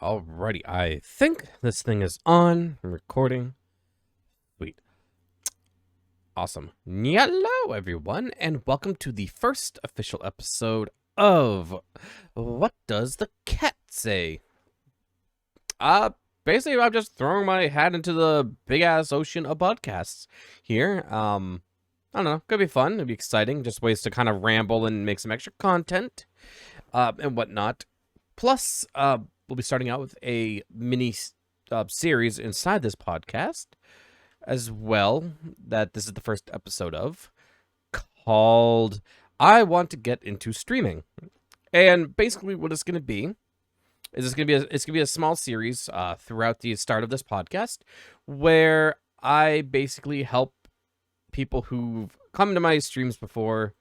Alrighty, I think this thing is on. I'm recording. Sweet. Awesome. Hello, everyone, and welcome to the first official episode of What Does the Cat Say? Basically, I'm just throwing my hat into the big-ass ocean of podcasts here. I don't know, could be fun, it'd be exciting, just ways to kind of ramble and make some extra content, and whatnot. Plus, we'll be starting out with a mini series inside this podcast as well, that this is the first episode of, called I Want to Get Into Streaming. And basically what it's going to be is it's going to be a small series throughout the start of this podcast where I basically help people who've come to my streams before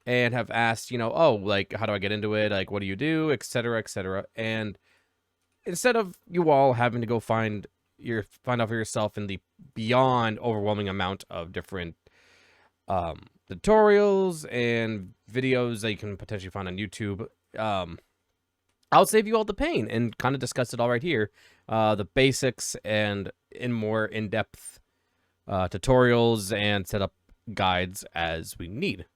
and have asked, oh, like, how do I get into it? Like, what do you do? Etc., etc. And instead of you all having to go find out for yourself in the beyond overwhelming amount of different tutorials and videos that you can potentially find on YouTube, I'll save you all the pain and kind of discuss it all right here. The basics and in more in-depth tutorials and setup guides as we need.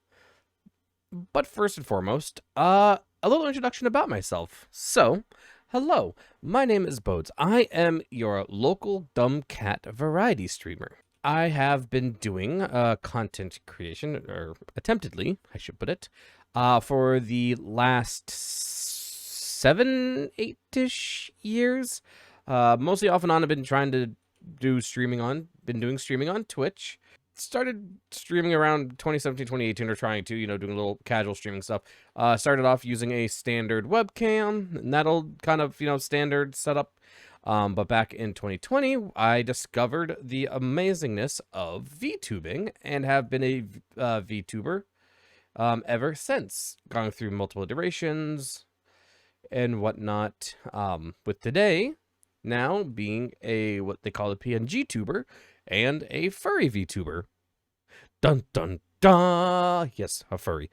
But first and foremost, a little introduction about myself. So, hello, my name is Bodes. I am your local dumb cat variety streamer. I have been doing content creation, or attemptedly, I should put it, for the last 7, 8-ish years. Mostly off and on, I've been trying to do streaming on Twitch. Started streaming around 2017, 2018, or trying to, doing a little casual streaming stuff. Started off using a standard webcam, and that'll kind of, standard setup. But back in 2020, I discovered the amazingness of VTubing and have been a VTuber ever since, going through multiple iterations and whatnot. With today now being a what they call a PNG tuber and a furry VTuber. Dun dun dun! Yes, a furry.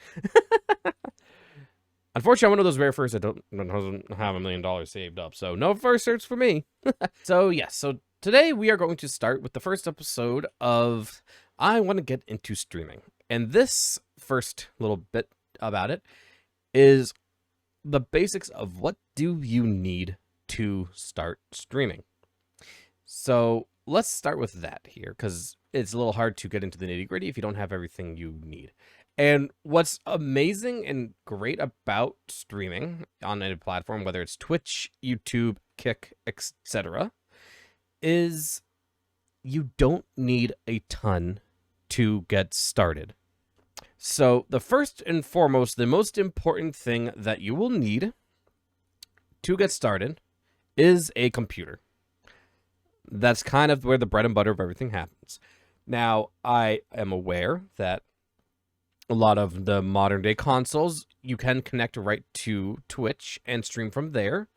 Unfortunately, I'm one of those rare furs that doesn't have $1 million saved up, so no fur search for me. So today we are going to start with the first episode of I Want to Get Into Streaming. And this first little bit about it is the basics of what do you need to start streaming. So let's start with that here, because it's a little hard to get into the nitty-gritty if you don't have everything you need. And what's amazing and great about streaming on a platform, whether it's Twitch, YouTube, Kick, etc., is you don't need a ton to get started. So the first and foremost, the most important thing that you will need to get started is a computer. That's kind of where the bread and butter of everything happens. Now, I am aware that a lot of the modern day consoles, you can connect right to Twitch and stream from there,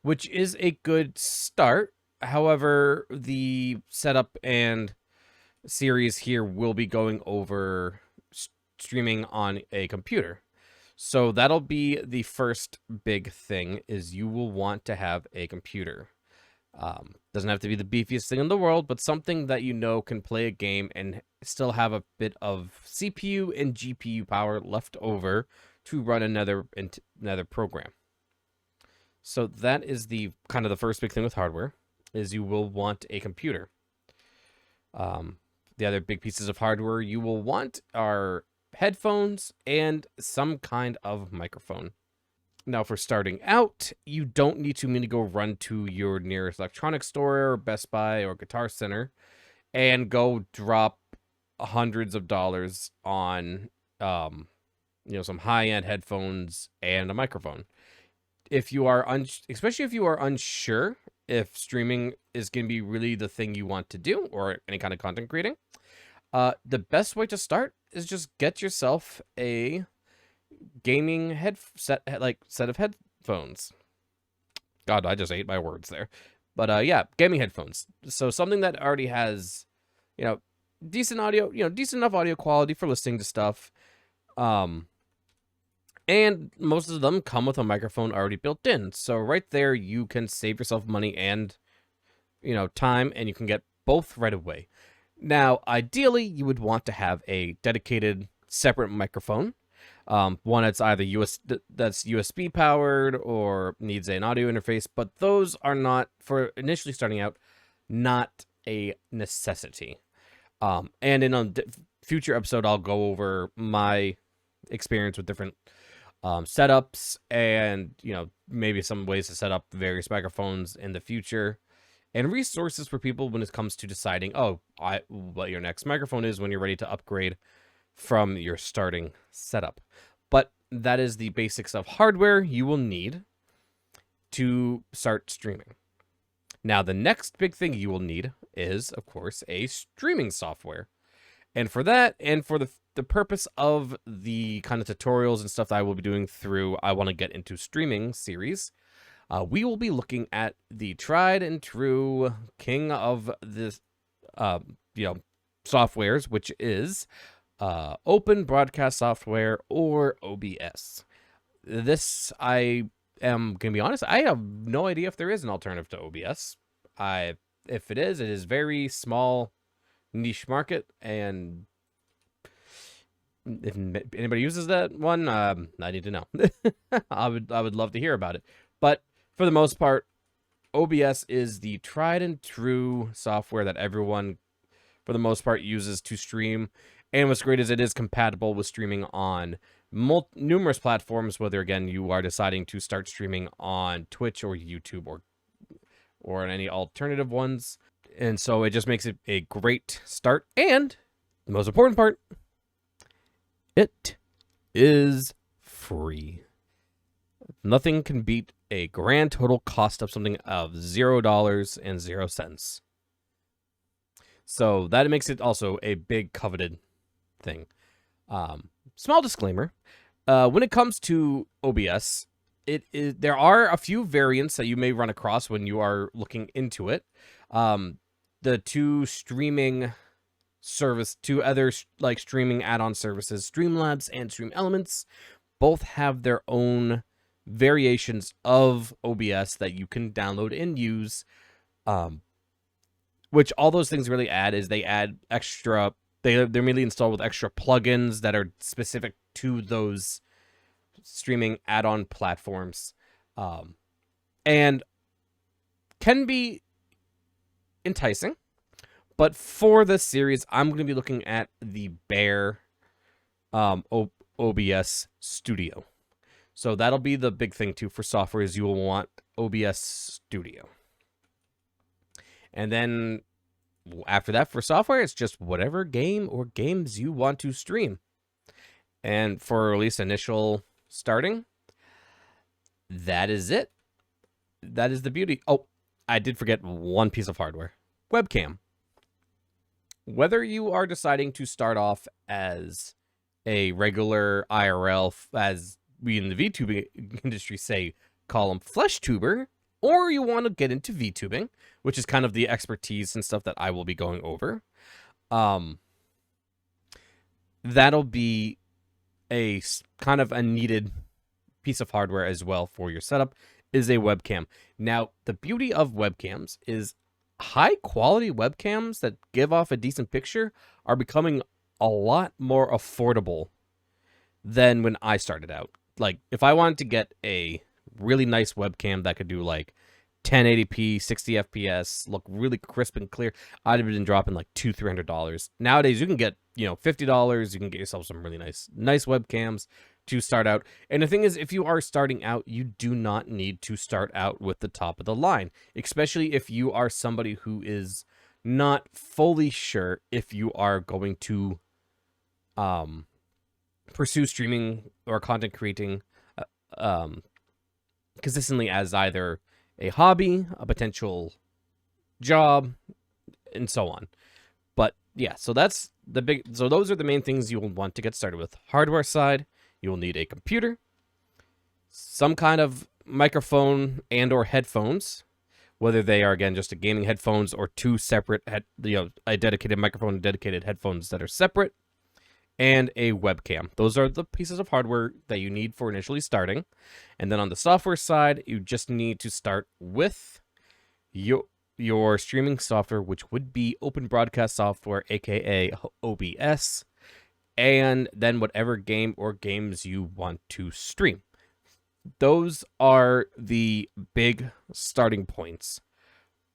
which is a good start. However, the setup and series here will be going over streaming on a computer. So that'll be the first big thing, is you will want to have a computer. Doesn't have to be the beefiest thing in the world, but something that can play a game and still have a bit of CPU and GPU power left over to run another program. So that is the kind of the first big thing with hardware, is you will want a computer. The other big pieces of hardware you will want are headphones and some kind of microphone. Now, for starting out, you don't need to go run to your nearest electronics store or Best Buy or Guitar Center and go drop hundreds of dollars on, some high-end headphones and a microphone. If you are, especially if you are unsure if streaming is going to be really the thing you want to do or any kind of content creating, the best way to start is just get yourself a gaming set of headphones. God, I just ate my words there. But yeah, gaming headphones. So something that already has, decent audio, decent enough audio quality for listening to stuff. And most of them come with a microphone already built in. So right there, you can save yourself money and, time, and you can get both right away. Now, ideally, you would want to have a dedicated separate microphone. One that's either that's USB powered or needs an audio interface, but those are not, for initially starting out, not a necessity. And in a future episode, I'll go over my experience with different setups and, maybe some ways to set up various microphones in the future, and resources for people when it comes to deciding, what your next microphone is when you're ready to upgrade from your starting setup. But that is the basics of hardware you will need to start streaming. Now, the next big thing you will need is, of course, a streaming software. And for that, and for the purpose of the kind of tutorials and stuff that I will be doing through I Want to Get Into Streaming series, we will be looking at the tried and true king of this, softwares, which is Open Broadcast Software, or OBS. This, I am going to be honest, I have no idea if there is an alternative to OBS. If it is very small, niche market, and if anybody uses that one, I need to know. I would love to hear about it. But for the most part, OBS is the tried and true software that everyone, for the most part, uses to stream. And what's great is it is compatible with streaming on numerous platforms, whether, again, you are deciding to start streaming on Twitch or YouTube or on any alternative ones. And so it just makes it a great start. And the most important part, it is free. Nothing can beat a grand total cost of something of $0.00. So that makes it also a big coveted thing. Small disclaimer, when it comes to OBS, there are a few variants that you may run across when you are looking into it. The two other like streaming add-on services, Streamlabs and Stream Elements, both have their own variations of OBS that you can download and use. Which all those things really add is they add extra. They're mainly installed with extra plugins that are specific to those streaming add-on platforms, and can be enticing. But for this series, I'm going to be looking at the bare OBS Studio. So that'll be the big thing too for software, is you will want OBS Studio. And then after that, for software, it's just whatever game or games you want to stream. And for at least initial starting, that is it. That is the beauty. Oh, I did forget one piece of hardware. Webcam. Whether you are deciding to start off as a regular IRL, as we in the VTubing industry call them flesh tuber, or you want to get into VTubing, which is kind of the expertise and stuff that I will be going over, that'll be a kind of a needed piece of hardware as well for your setup, is a webcam. Now, the beauty of webcams is high quality webcams that give off a decent picture are becoming a lot more affordable than when I started out. Like, if I wanted to get a really nice webcam that could do like 1080p, 60 FPS, look really crisp and clear, I'd have been dropping like $200-$300. Nowadays, you can get, $50. You can get yourself some really nice webcams to start out. And the thing is, if you are starting out, you do not need to start out with the top of the line, especially if you are somebody who is not fully sure if you are going to pursue streaming or content creating consistently as either a hobby, a potential job, and so on. But yeah, so those are the main things you will want to get started with. Hardware side, you will need a computer, some kind of microphone and or headphones, whether they are, again, just a gaming headphones or two separate a dedicated microphone and dedicated headphones that are separate. and a webcam. Those are the pieces of hardware that you need for initially starting. And then on the software side, you just need to start with your streaming software, which would be Open Broadcast Software, aka OBS, and then whatever game or games you want to stream. Those are the big starting points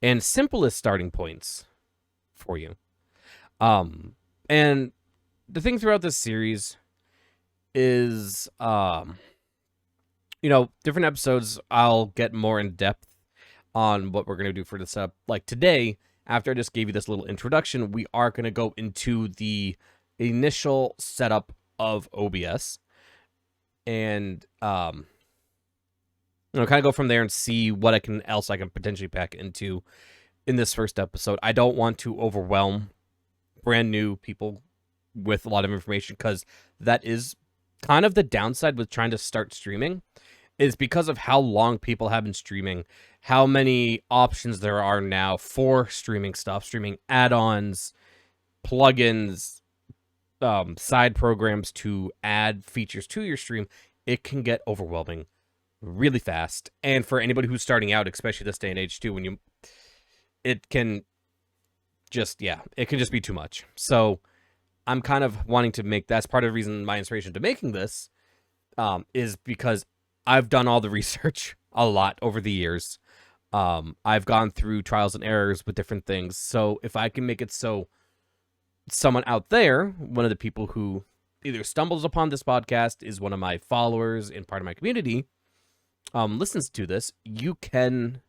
and simplest starting points for you. And the thing throughout this series is, different episodes, I'll get more in depth on what we're going to do for this up. Like today, after I just gave you this little introduction, we are going to go into the initial setup of OBS and, kind of go from there and see what I can potentially pack into in this first episode. I don't want to overwhelm brand new people with a lot of information, because that is kind of the downside with trying to start streaming, is because of how long people have been streaming, how many options there are now for streaming stuff, streaming add-ons, plugins, side programs to add features to your stream. It can get overwhelming really fast. And for anybody who's starting out, especially this day and age too, it can just be too much. So I'm kind of wanting to make, that's part of the reason, my inspiration to making this, is because I've done all the research a lot over the years. I've gone through trials and errors with different things. So if I can make it so someone out there, one of the people who either stumbles upon this podcast, is one of my followers and part of my community, listens to this, you can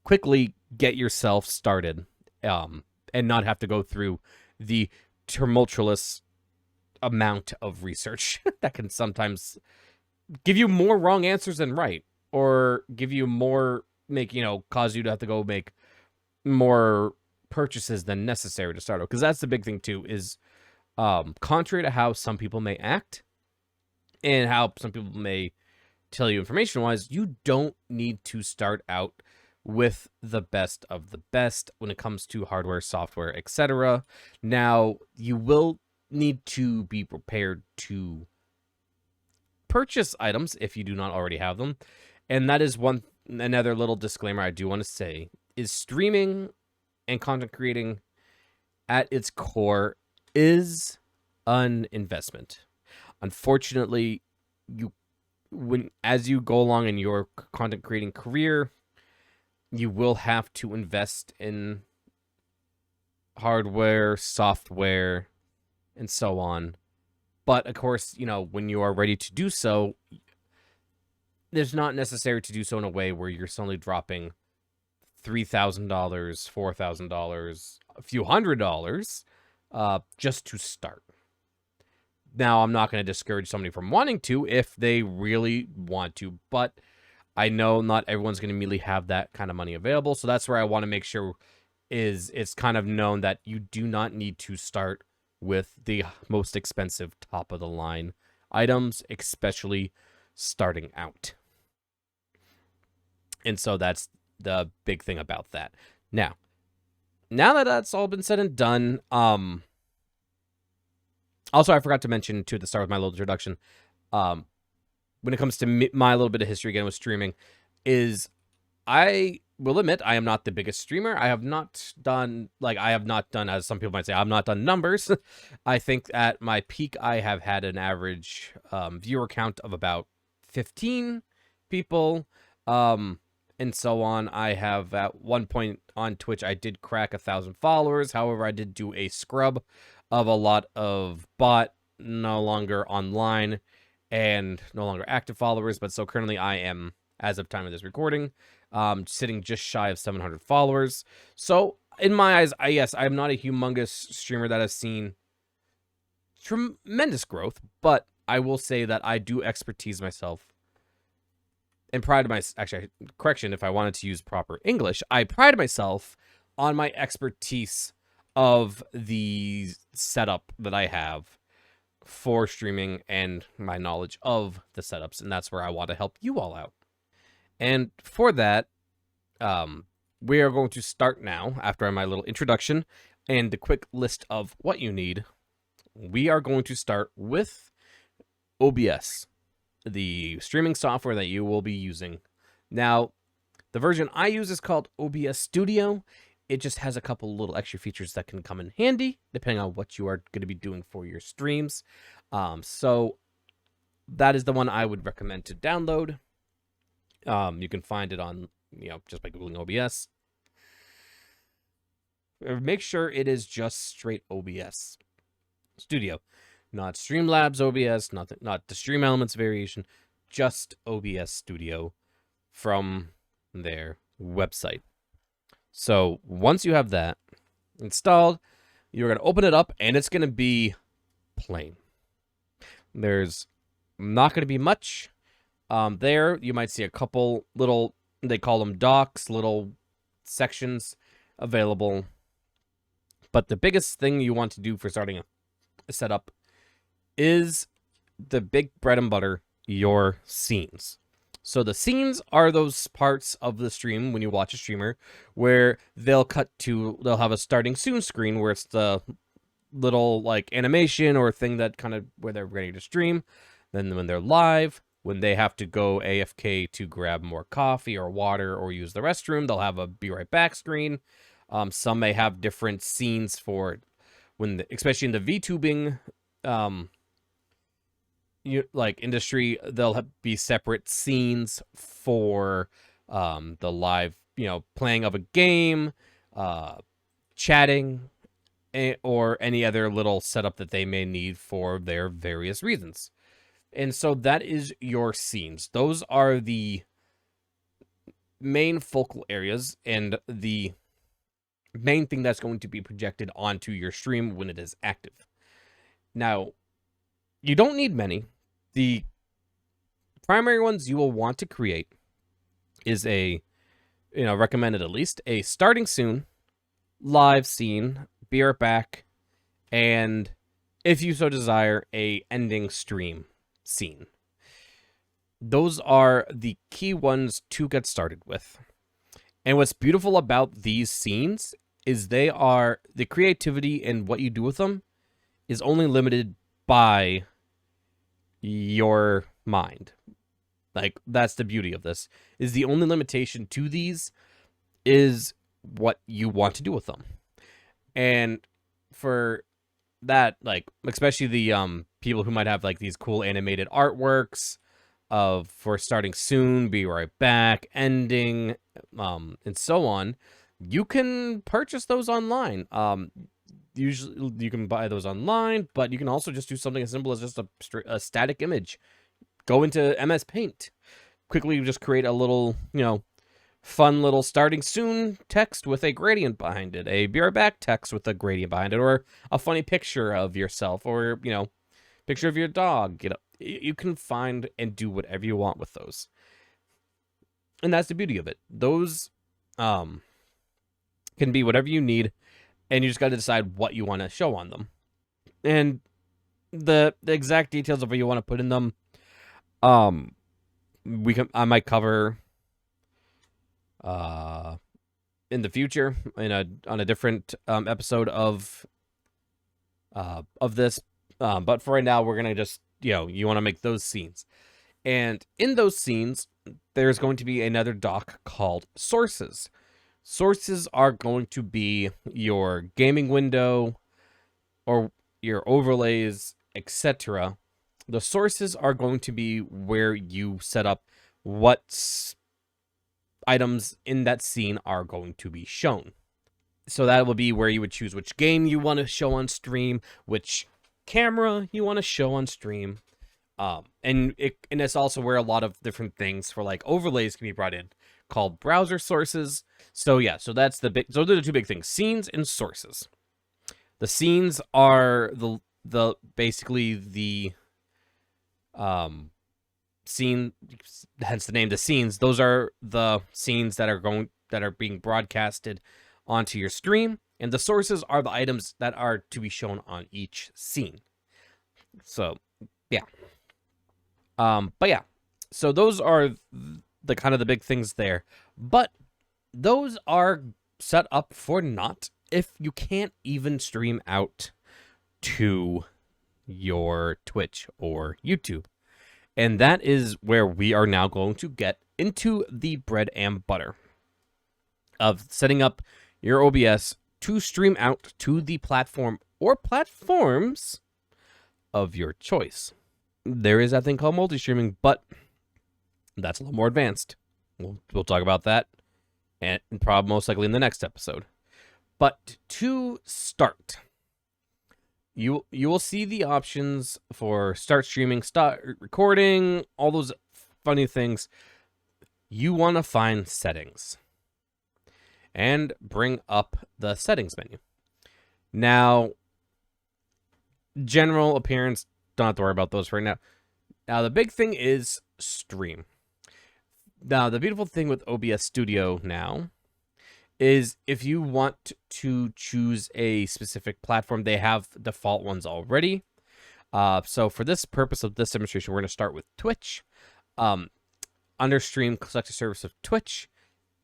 quickly get yourself started, and not have to go through the tumultuous amount of research that can sometimes give you more wrong answers than right, or give you more, cause you to have to go make more purchases than necessary to start out. Because that's the big thing too, is contrary to how some people may act and how some people may tell you information wise, you don't need to start out with the best of the best when it comes to hardware, software, etc. Now, you will need to be prepared to purchase items if you do not already have them. And that is another little disclaimer I do want to say, is streaming and content creating at its core is an investment. Unfortunately, as you go along in your content creating career, you will have to invest in hardware, software, and so on. But of course, when you are ready to do so, it's not necessary to do so in a way where you're suddenly dropping $3,000, $4,000, a few $100s, just to start. Now, I'm not going to discourage somebody from wanting to if they really want to, but I know not everyone's going to immediately have that kind of money available. So that's where I want to make sure it's kind of known that you do not need to start with the most expensive top of the line items, especially starting out. And so that's the big thing about that. Now that that's all been said and done, also, I forgot to mention too at the start with my little introduction, when it comes to my little bit of history again with streaming, is I will admit I am not the biggest streamer. I have not done, as some people might say, I've not done numbers. I think at my peak, I have had an average viewer count of about 15 people, and so on. I have at one point on Twitch, I did crack 1,000 followers. However, I did do a scrub of a lot of bot, no longer online, and no longer active followers. But so currently I am, as of time of this recording, sitting just shy of 700 followers. So in my eyes, I'm not a humongous streamer that has seen tremendous growth, but I will say that I do expertise myself and pride myself, actually, correction, if I wanted to use proper English, I pride myself on my expertise of the setup that I have for streaming and my knowledge of the setups, and that's where I want to help you all out. And for that, we are going to start now, after my little introduction and the quick list of what you need. we are going to start with OBS, the streaming software that you will be using. Now, the version I use is called OBS Studio. It just has a couple little extra features that can come in handy depending on what you are going to be doing for your streams. So that is the one I would recommend to download. You can find it on, just by Googling OBS. Make sure it is just straight OBS Studio, not Streamlabs OBS, not the Stream Elements variation, just OBS Studio from their website. So once you have that installed, you're going to open it up and it's going to be plain. There's not going to be much there. You might see a couple little, they call them docs, little sections available. But the biggest thing you want to do for starting a setup is the big bread and butter, your scenes. So the scenes are those parts of the stream when you watch a streamer where they'll have a starting soon screen where it's the little like animation or thing that kind of where they're ready to stream. Then when they're live, when they have to go AFK to grab more coffee or water or use the restroom, they'll have a be right back screen. Some may have different scenes for when, especially in the VTubing, industry, they'll be separate scenes for the live, playing of a game, chatting, or any other little setup that they may need for their various reasons. And so that is your scenes. Those are the main focal areas and the main thing that's going to be projected onto your stream when it is active. Now, you don't need many. The primary ones you will want to create is recommended at least a starting soon, live scene, be right back, and if you so desire, a ending stream scene. Those are the key ones to get started with. And what's beautiful about these scenes is they are, the creativity and what you do with them is only limited by your mind. Like, that's the beauty of this, is the only limitation to these is what you want to do with them. And for that, like, especially the people who might have like these cool animated artworks for starting soon, be right back, ending, and so on, you can purchase those online. Usually you can buy those online, but you can also just do something as simple as just a static image. Go into MS Paint, quickly just create a little, fun little starting soon text with a gradient behind it, a be right back text with a gradient behind it, or a funny picture of yourself, or, picture of your dog. You can find and do whatever you want with those. And that's the beauty of it. Those can be whatever you need, and you just got to decide what you want to show on them. And the exact details of what you want to put in them, I might cover in the future on a different episode of this. But for right now, we're gonna just you want to make those scenes, and in those scenes, there's going to be another doc called sources. Sources are going to be your gaming window or your overlays, etc. The sources are going to be where you set up what items in that scene are going to be shown. So that will be where you would choose which game you want to show on stream, which camera you want to show on stream. And it's also where a lot of different things for like overlays can be brought in, called browser sources. So yeah, so those are the two big things: scenes and sources. The scenes are the basically the scene, hence the name, the scenes. Those are the scenes that are being broadcasted onto your stream, and the sources are the items that are to be shown on each scene. So yeah. But yeah, so those are the kind of the big things there, but those are set up for naught if you can't even stream out to your Twitch or YouTube. And that is where we are now going to get into the bread and butter of setting up your OBS to stream out to the platform or platforms of your choice. There is that thing called multi-streaming, but that's a little more advanced. We'll talk about that, and probably most likely in the next episode. But to start, you will see the options for start streaming, start recording, all those funny things. You want to find settings and bring up the settings menu. Now, general appearance, don't have to worry about those right now. Now, the big thing is stream. Now, the beautiful thing with OBS Studio now is if you want to choose a specific platform, they have default ones already. So for this purpose of this demonstration, we're going to start with Twitch. Under stream, select a service of Twitch,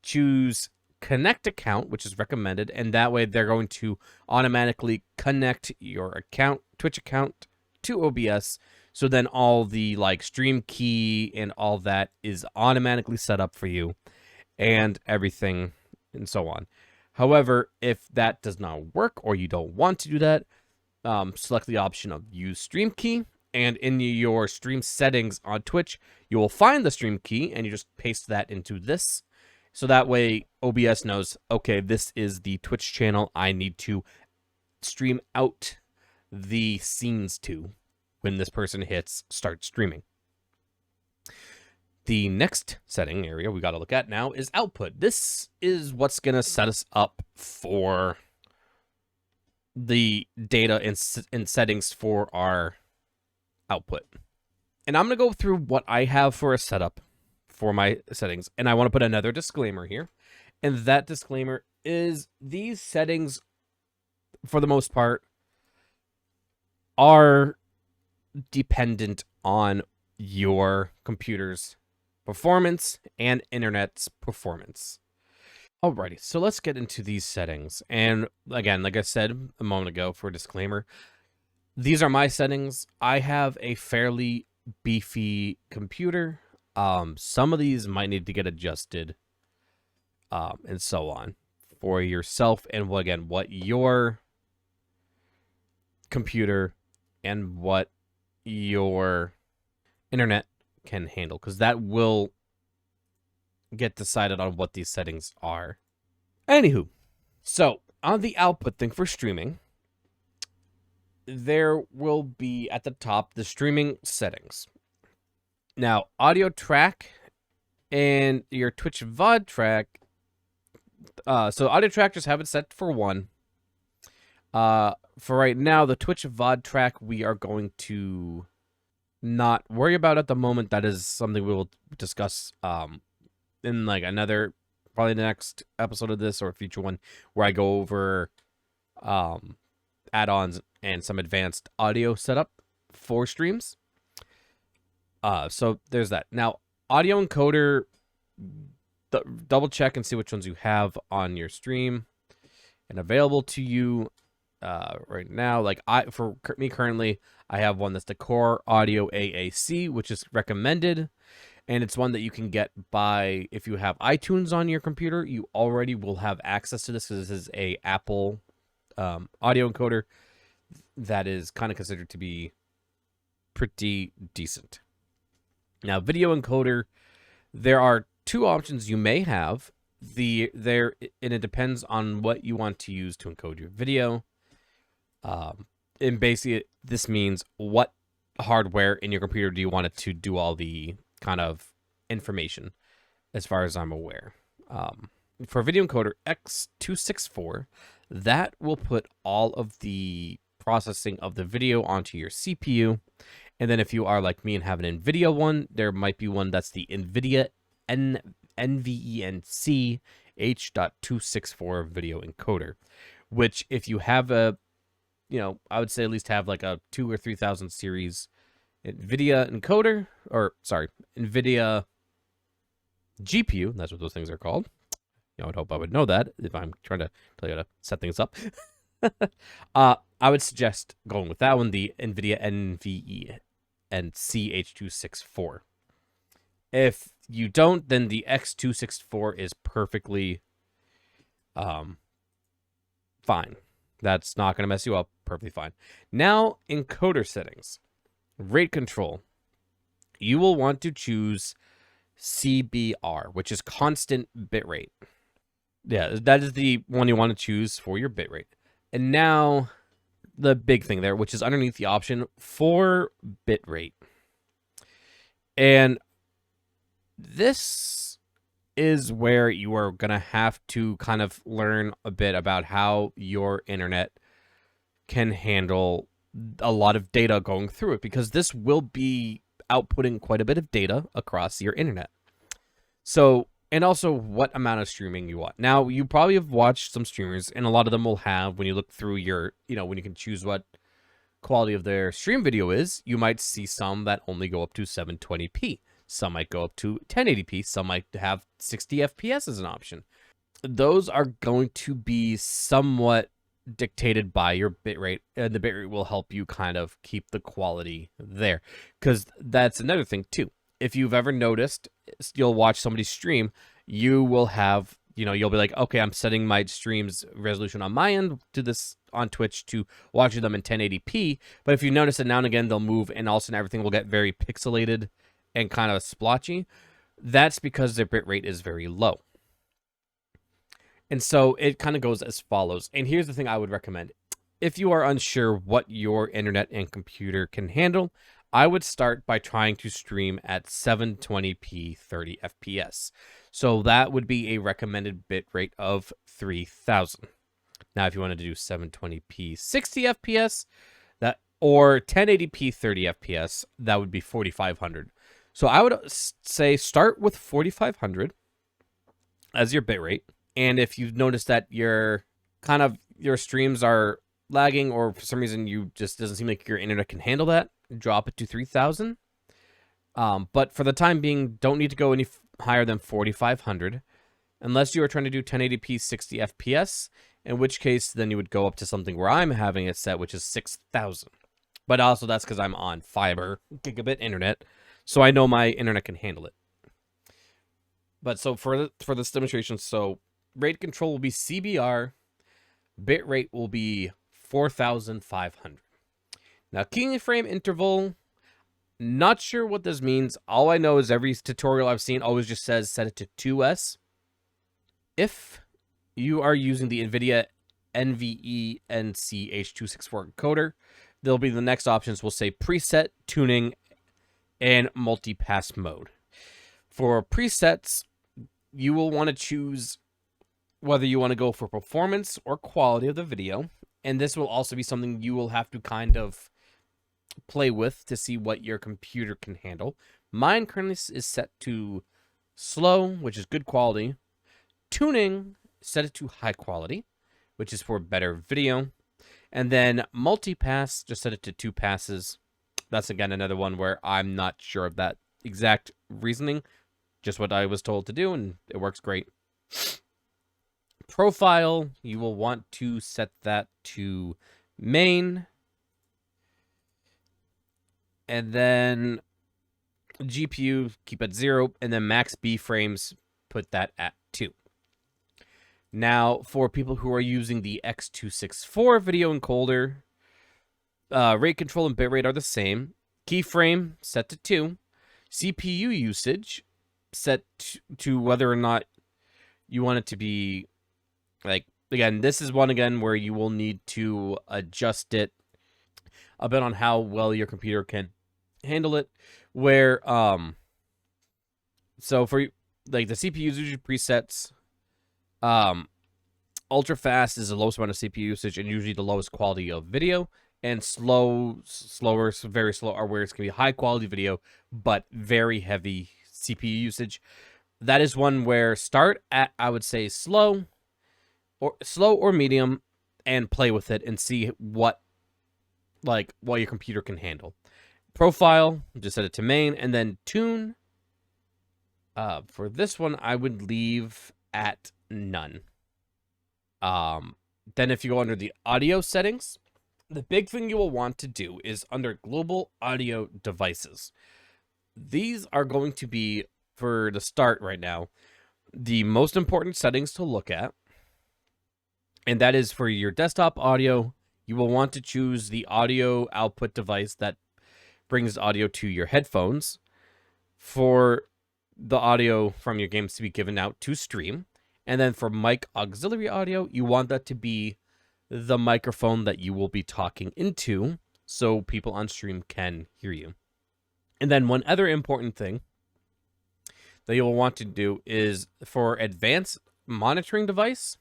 choose connect account, which is recommended, and that way they're going to automatically connect your account, Twitch account, to OBS. So then all the stream key and all that is automatically set up for you and everything and so on. However, if that does not work or you don't want to do that, select the option of use stream key, and in your stream settings on Twitch, you will find the stream key and you just paste that into this. So that way OBS knows, okay, this is the Twitch channel I need to stream out the scenes to when this person hits start streaming. The next setting area we got to look at now is output. This is what's going to set us up for the data and settings for our output. And I'm going to go through what I have for a setup for my settings. And I want to put another disclaimer here. And that disclaimer is these settings, for the most part, are dependent on your computer's performance and internet's performance. Alrighty, so let's get into these settings. And again, like I said a moment ago for a disclaimer, these are my settings. I have a fairly beefy computer. Some of these might need to get adjusted, and so on for yourself. And again, what your computer and what your internet can handle, because that will get decided on what these settings are. Anywho, so on the output thing for streaming, there will be at the top the streaming settings. Now, audio track and your Twitch VOD track. So audio track, just have it set for 1. For right now, the Twitch VOD track we are going to not worry about at the moment. That is something we will discuss in another, probably the next episode of this or a future one, where I go over add-ons and some advanced audio setup for streams. So there's that. Now, audio encoder, double check and see which ones you have on your stream and available to you right now. For me currently, I have one that's the Core Audio AAC, which is recommended, and it's one that you can get by, if you have iTunes on your computer, you already will have access to this, because this is a Apple audio encoder that is kind of considered to be pretty decent. Now, video encoder, there are 2 options you may have. And it depends on what you want to use to encode your video. And basically, this means what hardware in your computer do you want it to do all the kind of information, as far as I'm aware. For video encoder X264, that will put all of the processing of the video onto your CPU. And then if you are like me and have an NVIDIA one, there might be one that's the NVIDIA NVENC H.264 video encoder, which if you have a, I would say at least have like a 2,000 or 3,000 series NVIDIA encoder, or sorry, NVIDIA GPU. That's what those things are called. I would hope I would know that if I'm trying to tell you how to set things up. I would suggest going with that one, the NVIDIA NVE and CH264. If you don't, then the X264 is perfectly fine. That's not going to mess you up. Perfectly fine. Now, encoder settings. Rate control. You will want to choose CBR, which is constant bitrate. Yeah, that is the one you want to choose for your bitrate. And now, the big thing there, which is underneath the option for bitrate. And this is where you are going to have to kind of learn a bit about how your internet can handle a lot of data going through it, because this will be outputting quite a bit of data across your internet. So, and also what amount of streaming you want. Now, you probably have watched some streamers, and a lot of them will have, when you look through your, when you can choose what quality of their stream video is, you might see some that only go up to 720p. Some might go up to 1080p. Some might have 60 FPS as an option. Those are going to be somewhat dictated by your bitrate, and the bitrate will help you kind of keep the quality there. Because that's another thing too. If you've ever noticed, you'll watch somebody stream, you will have, you'll be like, okay, I'm setting my stream's resolution on my end to this on Twitch to watching them in 1080p. But if you notice that now and again they'll move, and all of a sudden everything will get very pixelated and kind of splotchy, that's because their bitrate is very low. And so it kind of goes as follows. And here's the thing I would recommend. If you are unsure what your internet and computer can handle, I would start by trying to stream at 720p 30 FPS. So that would be a recommended bitrate of 3000. Now, if you wanted to do 720p 60 FPS, or 1080p 30 FPS, that would be 4500. So I would say start with 4500 as your bitrate. And if you've noticed that your streams are lagging, or for some reason you just doesn't seem like your internet can handle that, drop it to 3000. But for the time being, don't need to go any higher than 4500 unless you are trying to do 1080p 60 FPS, in which case then you would go up to something where I'm having it set, which is 6000. But also that's because I'm on fiber gigabit internet, so I know my internet can handle it. But so for this demonstration, so rate control will be CBR, bitrate will be 4500. Now, keyframe interval, not sure what this means. All I know is every tutorial I've seen always just says set it to 2S. If you are using the NVIDIA NVE NCH264 encoder, there'll be the next options will say preset, tuning, and multipass mode. For presets, you will want to choose whether you want to go for performance or quality of the video. And this will also be something you will have to kind of play with to see what your computer can handle. Mine currently is set to slow, which is good quality. Tuning, set it to high quality, which is for better video. And then multipass, just set it to 2 passes. That's again another one where I'm not sure of that exact reasoning. Just what I was told to do, and it works great. Profile, you will want to set that to main. And then GPU, keep at 0. And then max B frames, put that at 2. Now, for people who are using the X264 video encoder, rate control and bitrate are the same. Keyframe, set to 2. CPU usage, set to whether or not you want it to be, like, again, this is one again where you will need to adjust it a bit on how well your computer can handle it. Where, so for, like, the CPU usage presets, ultra fast is the lowest amount of CPU usage and usually the lowest quality of video. And slower, very slow are where it's going to be high quality video, but very heavy CPU usage. That is one where start at, I would say, slow or medium, and play with it and see what your computer can handle. Profile, just set it to main, and then tune. For this one, I would leave at none. Then if you go under the audio settings, the big thing you will want to do is under global audio devices. These are going to be, for the start right now, the most important settings to look at. And that is for your desktop audio, you will want to choose the audio output device that brings audio to your headphones for the audio from your games to be given out to stream. And then for mic auxiliary audio, you want that to be the microphone that you will be talking into so people on stream can hear you. And then one other important thing that you'll want to do is for advanced monitoring device,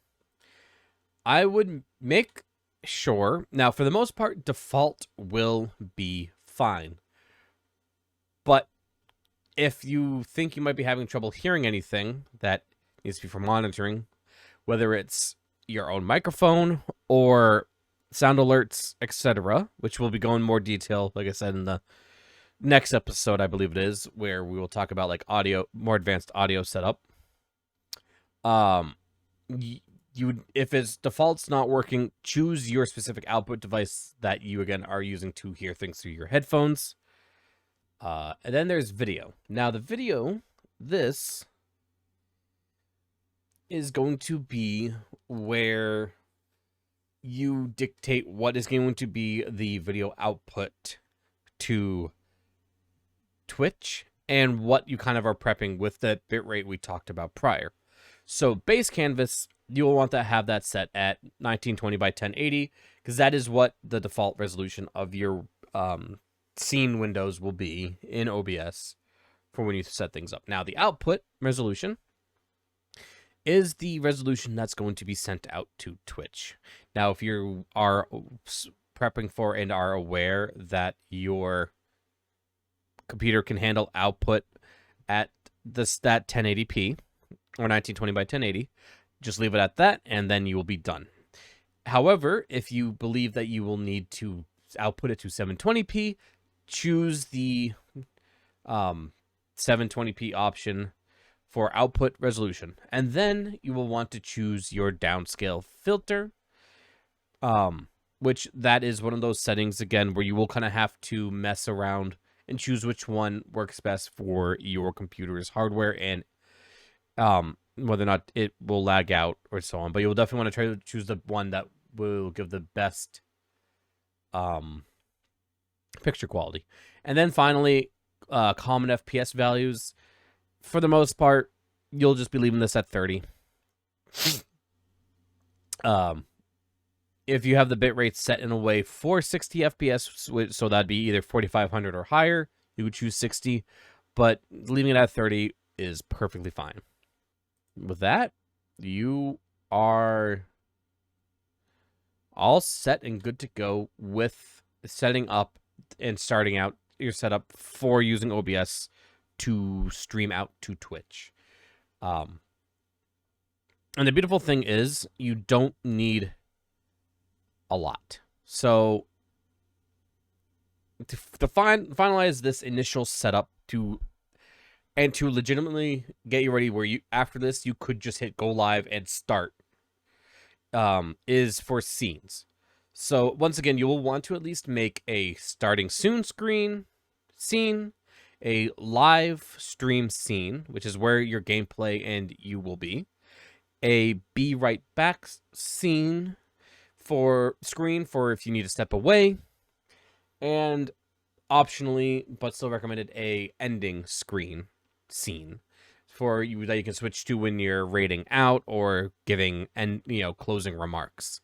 I would make sure, now for the most part, default will be fine. But if you think you might be having trouble hearing anything that needs to be for monitoring, whether it's your own microphone or sound alerts, etc., which will be going more detail, like I said, in the next episode, I believe it is, where we will talk about like audio, more advanced audio setup. If its default's not working, choose your specific output device that you again are using to hear things through your headphones. And then there's video. Now the video, this is going to be where you dictate what is going to be the video output to Twitch and what you kind of are prepping with the bitrate we talked about prior. So base canvas, you will want to have that set at 1920 by 1080 because that is what the default resolution of your scene windows will be in OBS for when you set things up. Now the output resolution is the resolution that's going to be sent out to Twitch. Now if you are prepping for and are aware that your computer can handle output at that 1080p or 1920 by 1080, just leave it at that and then you will be done. However, if you believe that you will need to output it to 720p, choose the 720p option for output resolution. And then you will want to choose your downscale filter, which that is one of those settings, again, where you will kind of have to mess around and choose which one works best for your computer's hardware and whether or not it will lag out or so on. But you'll definitely want to try to choose the one that will give the best picture quality. And then finally, common FPS values. For the most part, you'll just be leaving this at 30. If you have the bitrate set in a way for 60 FPS, so that'd be either 4500 or higher, you would choose 60, but leaving it at 30 is perfectly fine. With that, you are all set and good to go with setting up and starting out your setup for using OBS to stream out to Twitch. And the beautiful thing is you don't need a lot. So to finalize this initial setup to legitimately get you ready where you after this you could just hit go live and start is for scenes. So once again, you will want to at least make a starting soon scene, a live stream scene, which is where your gameplay and you will be, a be right back scene for if you need to step away, and optionally, but still recommended, a ending scene for you that you can switch to when you're raiding out or giving closing remarks.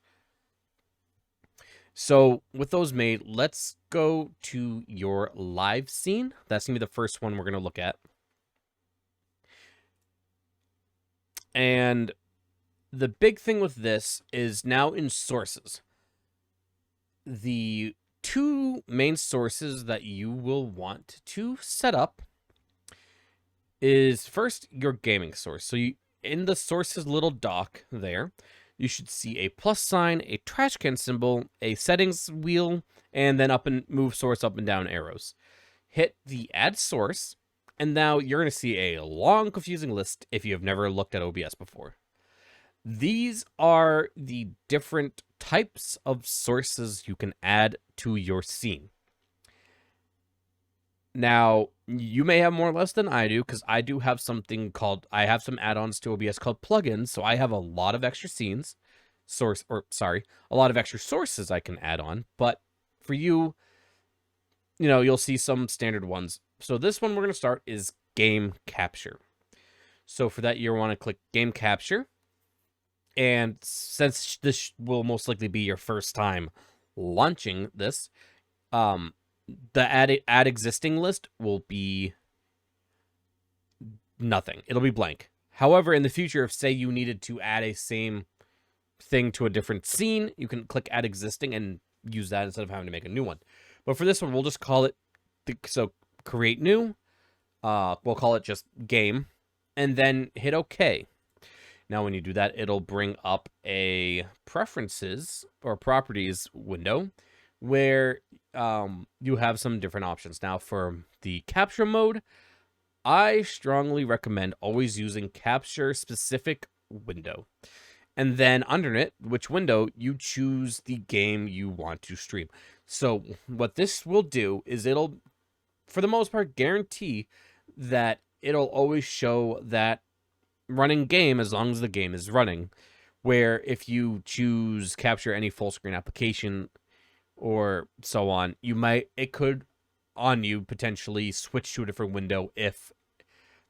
So with those made, let's go to your live scene. That's gonna be the first one we're gonna look at. And the big thing with this is now in sources. The two main sources that you will want to set up is first your gaming source. So you, in the sources little dock there, you should see a plus sign, a trash can symbol, a settings wheel, and then move source up and down arrows. Hit the add source, and now you're going to see a long confusing list if you have never looked at OBS before. These are the different types of sources you can add to your scene. Now, you may have more or less than I do, because I do have I have some add-ons to OBS called plugins, so I have a lot of extra scenes, a lot of extra sources I can add on, but for you, you'll see some standard ones. So this one we're going to start is game capture. So for that, you want to click game capture, and since this will most likely be your first time launching this, the add existing list will be nothing. It'll be blank. However, in the future, if say you needed to add a same thing to a different scene, you can click add existing and use that instead of having to make a new one. But for this one, we'll just call it, create new. We'll call it just game, and then hit OK. Now, when you do that, it'll bring up a preferences or properties window where you have some different options. Now, for the capture mode, I strongly recommend always using capture specific window. And then under it, which window, you choose the game you want to stream. So what this will do is it'll, for the most part, guarantee that it'll always show that running game as long as the game is running. Where if you choose capture any full screen application or so on, it could on you potentially switch to a different window if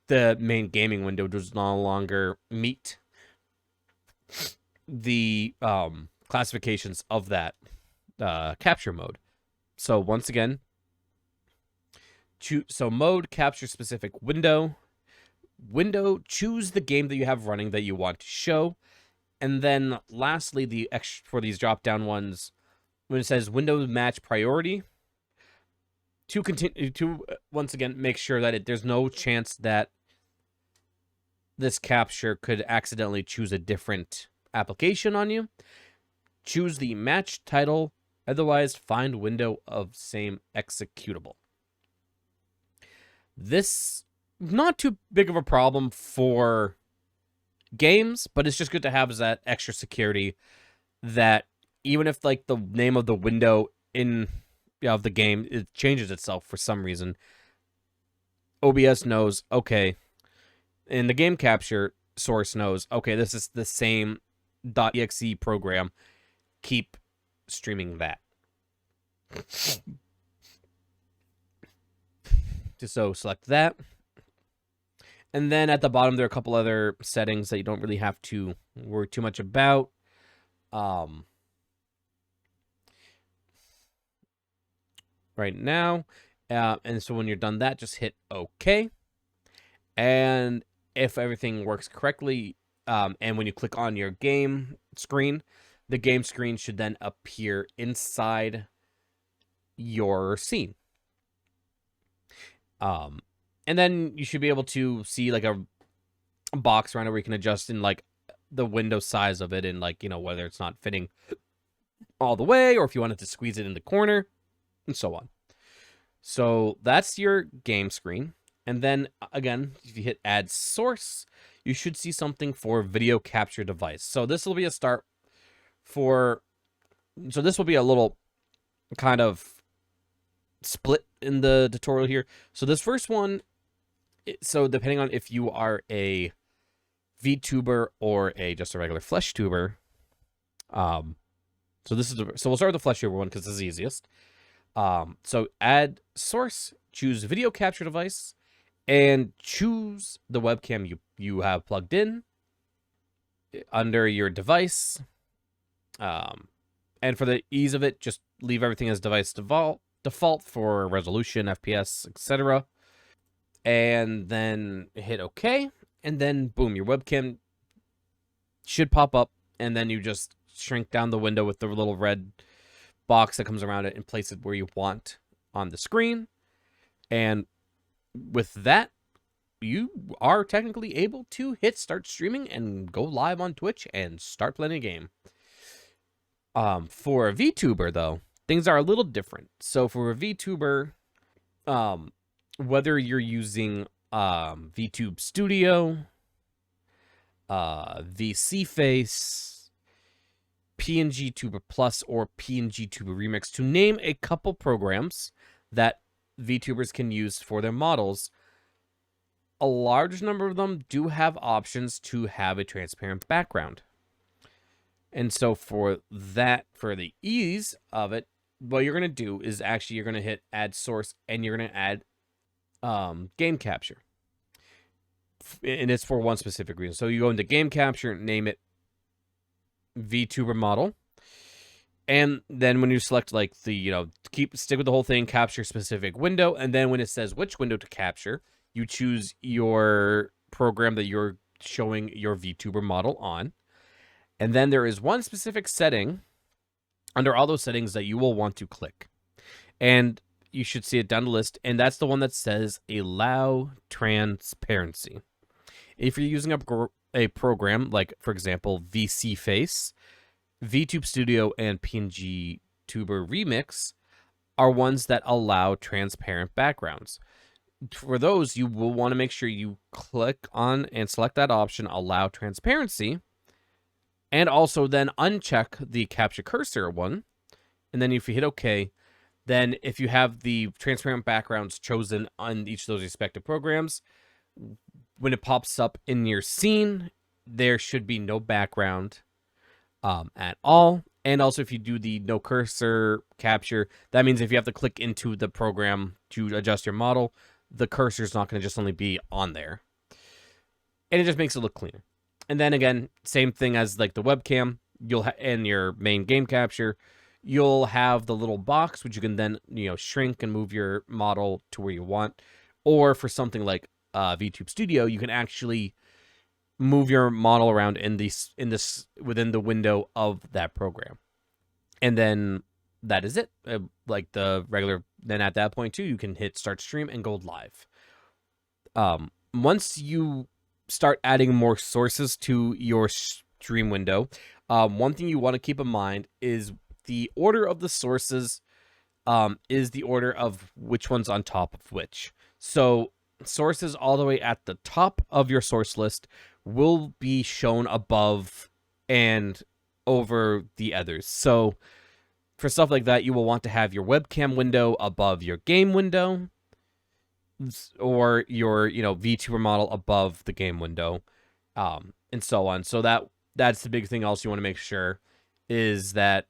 the main gaming window does no longer meet the classifications of that capture mode. So once again, mode, capture specific window, choose the game that you have running that you want to show, and then lastly, for these drop down ones, when it says window match priority, to continue to once again make sure that there's no chance that this capture could accidentally choose a different application on you. Choose the match title, otherwise find window of same executable. This not too big of a problem for games, but it's just good to have as that extra security that even if like the name of the window of the game it changes itself for some reason, OBS knows, okay, and the game capture source knows, okay, this is the same .exe program, keep streaming that. So select that. And then at the bottom, there are a couple other settings that you don't really have to worry too much about. Right now. And so when you're done that, just hit OK. And if everything works correctly, and when you click on your game screen, the game screen should then appear inside your scene. And then you should be able to see like a box around it where you can adjust in like the window size of it and like, whether it's not fitting all the way or if you wanted to squeeze it in the corner and so on. So that's your game screen. And then again, if you hit add source, you should see something for video capture device. So this will be a start so this will be a little kind of split in the tutorial here. So this first one, so depending on if you are a VTuber or just a regular flesh tuber, so we'll start with the flesh tuber one because this is the easiest. So add source, choose video capture device, and choose the webcam you have plugged in under your device. And for the ease of it, just leave everything as device default for resolution, FPS, etc. And then hit OK. And then boom, your webcam should pop up, and then you just shrink down the window with the little red box that comes around it and place it where you want on the screen. And with that, you are technically able to hit start streaming and go live on Twitch and start playing a game. For a VTuber, though, things are a little different. So for a VTuber, whether you're using VTube Studio, VC Face, PNG Tuber Plus, or PNG Tuber Remix, to name a couple programs that VTubers can use for their models. A large number of them do have options to have a transparent background. And so for the ease of it, what you're going to do is actually you're going to hit add source, and you're going to add game capture. And it's for one specific reason. So you go into game capture, name it VTuber model. And then when you select like the, stick with the whole thing, capture specific window. And then when it says which window to capture, you choose your program that you're showing your VTuber model on. And then there is one specific setting under all those settings that you will want to click. And you should see it down the list. And that's the one that says allow transparency. If you're using a program like, for example, VC Face, VTube Studio, and PNG Tuber Remix are ones that allow transparent backgrounds. For those, you will want to make sure you click on and select that option, allow transparency, and also then uncheck the capture cursor one. And then if you hit OK, then if you have the transparent backgrounds chosen on each of those respective programs, when it pops up in your scene, there should be no background at all. And also, if you do the no cursor capture, that means if you have to click into the program to adjust your model, the cursor is not going to just only be on there. And it just makes it look cleaner. And then again, same thing as like the webcam, and your main game capture, you'll have the little box, which you can then, shrink and move your model to where you want. Or for something like VTube Studio, you can actually move your model around within the window of that program. And then that is it. Like the regular, then at that point too, you can hit start stream and go live. Once you start adding more sources to your stream window, one thing you want to keep in mind is the order of the sources is the order of which one's on top of which. So sources all the way at the top of your source list will be shown above and over the others. So for stuff like that, you will want to have your webcam window above your game window, or your VTuber model above the game window, and so on. So that's the big thing. Also, you want to make sure is that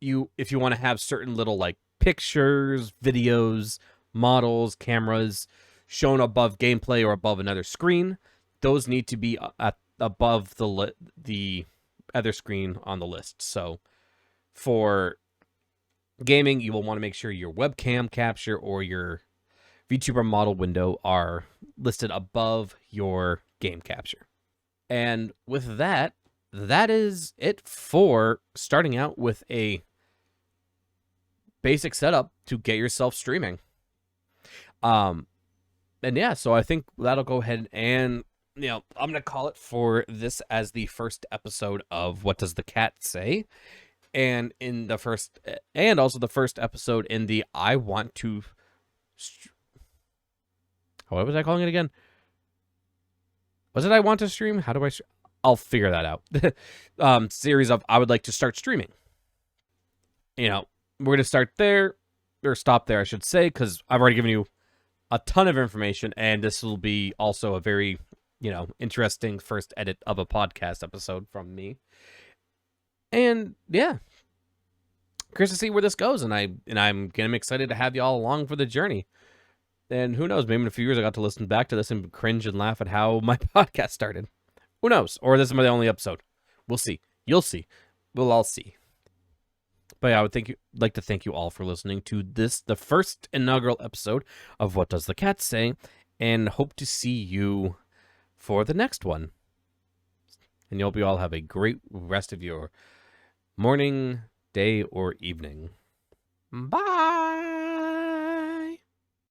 if you want to have certain little like pictures, videos, models, cameras shown above gameplay or above another screen, those need to be above the other screen on the list. So for gaming, you will want to make sure your webcam capture or your VTuber model window are listed above your game capture. And with that is it for starting out with a basic setup to get yourself streaming. And yeah, so I think that'll go ahead and, I'm going to call it for this as the first episode of What Does the Cat Say? And also the first episode in the I Want to... What was I calling it again? Was it I Want to Stream? How do I... I'll figure that out. Series of I Would Like to Start Streaming. We're going to start there, or stop there, I should say, because I've already given you a ton of information, and this will be also a very, interesting first edit of a podcast episode from me. And yeah, curious to see where this goes, and I'm excited to have you all along for the journey. And who knows, maybe in a few years I got to listen back to this and cringe and laugh at how my podcast started. Who knows? Or this is my only episode. We'll see. You'll see. We'll all see. But yeah, I would like to thank you all for listening to the first inaugural episode of What Does the Cat Say? And hope to see you for the next one. And hope you all have a great rest of your morning, day, or evening. Bye!